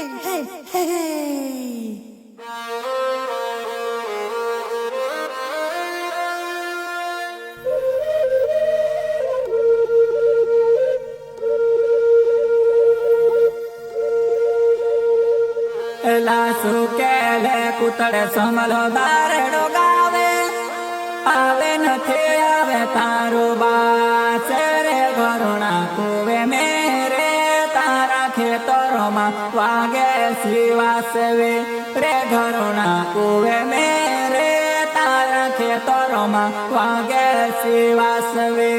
hey, hey, hey. लासू केले कुतड़े समलो दारेडो गावे आवे नथे आवे तारो बास रे घरोना कुवे मेरे तारा खेतरो मा वागे शिवासवे रे घरोना कुवे मेरे तारा खेतरो मा वागे शिवासवे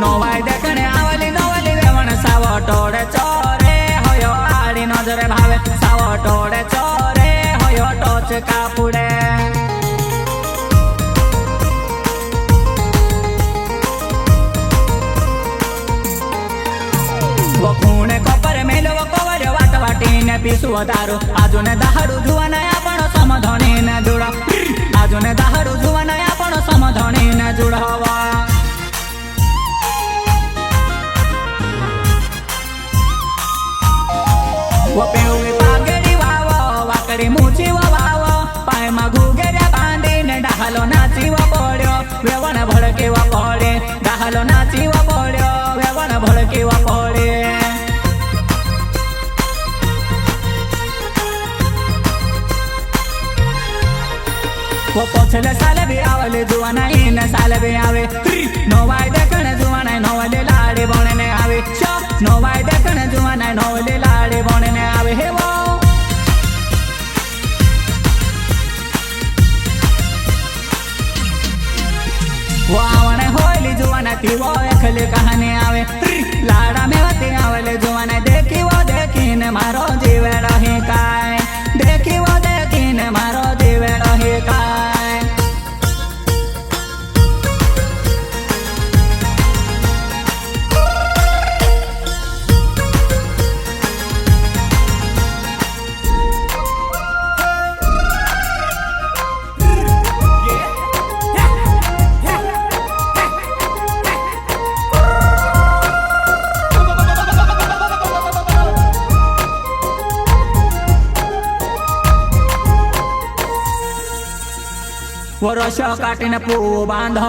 नोवाई देखने आवली वेवण सावो टोड़े चोरे होयो आड़ी नजरे भावे सावो टोड़े चोरे होयो टोच कापुड़े वो खूणे कोपर मेलो वो कोवर वाट वाटीने पीसु दारू आजुने दहाड़ू जुवाना आपणो समधणी ने जुड़ो आजुने दहाड़ू जुवाना आपणो समधणी ने जुड़वा वो पेवी पागड़ी वावो वाकड़ी मूची वावो पाय मा घुगेरा बांधी ने डाहलो नाची वो पड्यो वेवण भड़की वो पड़े डाहलो नाची वो पड्यो वेवण भड़की वो पड़े वो पछले साले भी आवले जुवाना इन साले भी आवे नोवाई देखने जुवाना नोवले लाड़ी बने आवे नोवाई देखने जुवाना नोवले लाड़ी बने आवे हे वो आवने होली जुवाना थी वो एकली कहानी आवे लाड़ा में वती आवले जुवाना देखी वो देखी ने मारो जीवे रही काय देखी वो देखी ने मारो जीवे रही काय वरस काटीने पूव बांधो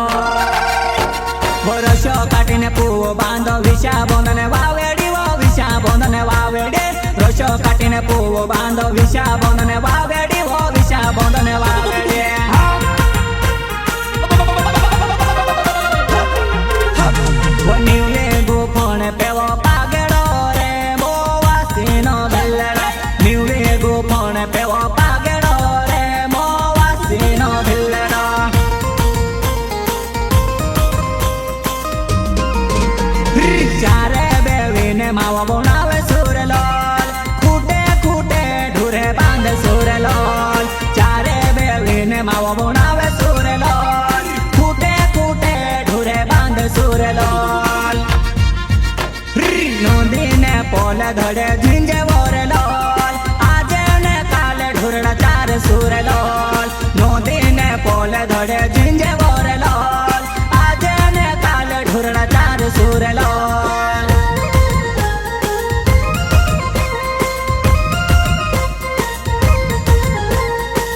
वरस काटीने पूव बांधो विषा बंधने वावेडी वो विषा बंधने वावेडे रस काटीने पूव बांधो विषा बंधने वावेडी वो विषा बंधने वावेडे वो नीले गोफण पेवो पागेडो रे मोवासीनो भेल्लेडो नीले गोफण पेवो पागेडो रे मोवासीनो भेल्लेडो चारे बेवीने मावा बनावे सुरलोल खूटे खूटे ढूरे बांधे सुरलोल चारे बेवीने मावा बनावे सुरलोल खूटे खूटे ढूरे बांधे सुरलोल नोंदीने पोले धड़े झिंजे वोरलोल आजे ने काले ढूरड़ा चार सुरलोल नोंदीने पोले धड़े झिंजे वोरलोल आजे ने काले ढूरड़ा चार सुरलोल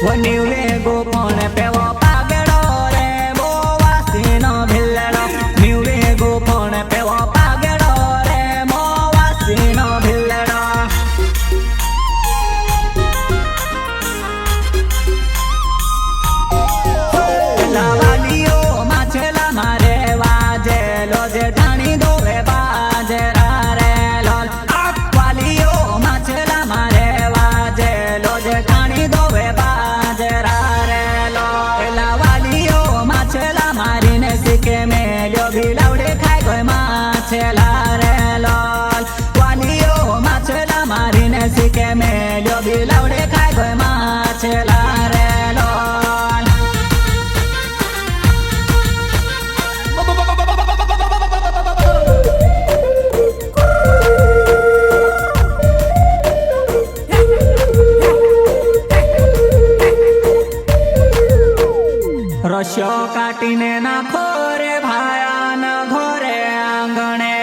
वो नीले गोपण पेवो पागेडो रे मोवासीनो भिल्लेडो नीले गोपण पेवो पागेडो रे मोवासीनो भिल्लेडो लावालियो माछेला मारे वाजे लोजे ढाणी दोवे बाजरा रे लोल वालियो माछेला मारे वाजे लोजे ढाणी दोवे बाजरा रे लोल રસ્યો કાટીને નાખો રે ભાયાન ઘોરે આંગણે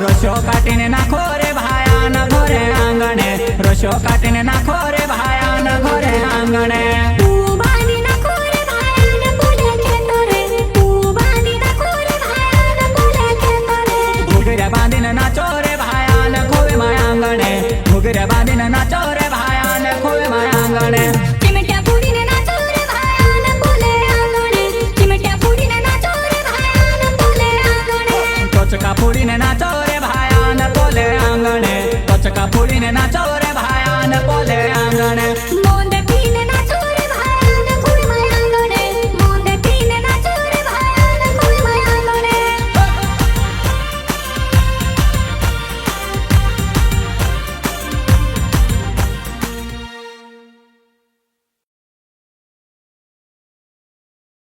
રસ્યો કાટીને નાખો રે ભાયાન ઘોરે આંગણે રસ્યો કાટીને નાખો રે ભાયાન ઘોરે આંગણે ઘૂઘરા બાંધીને નાચો રે ભાયાન ખોવે માય આંગણે ઘૂઘરા બાંધીને નાચો રે ભાયાન ખોવે માય આંગણે ચિમટિયા પૂરીને નાચો રે ભાયાન બોલે આંગણે ચિમટિયા પૂરીને નાચો રે ભાયાન બોલે આંગણે ટોચકા ફોડીને નાચો રે ભાયાન બોલે આંગણે ટોચકા ફોડીને નાચો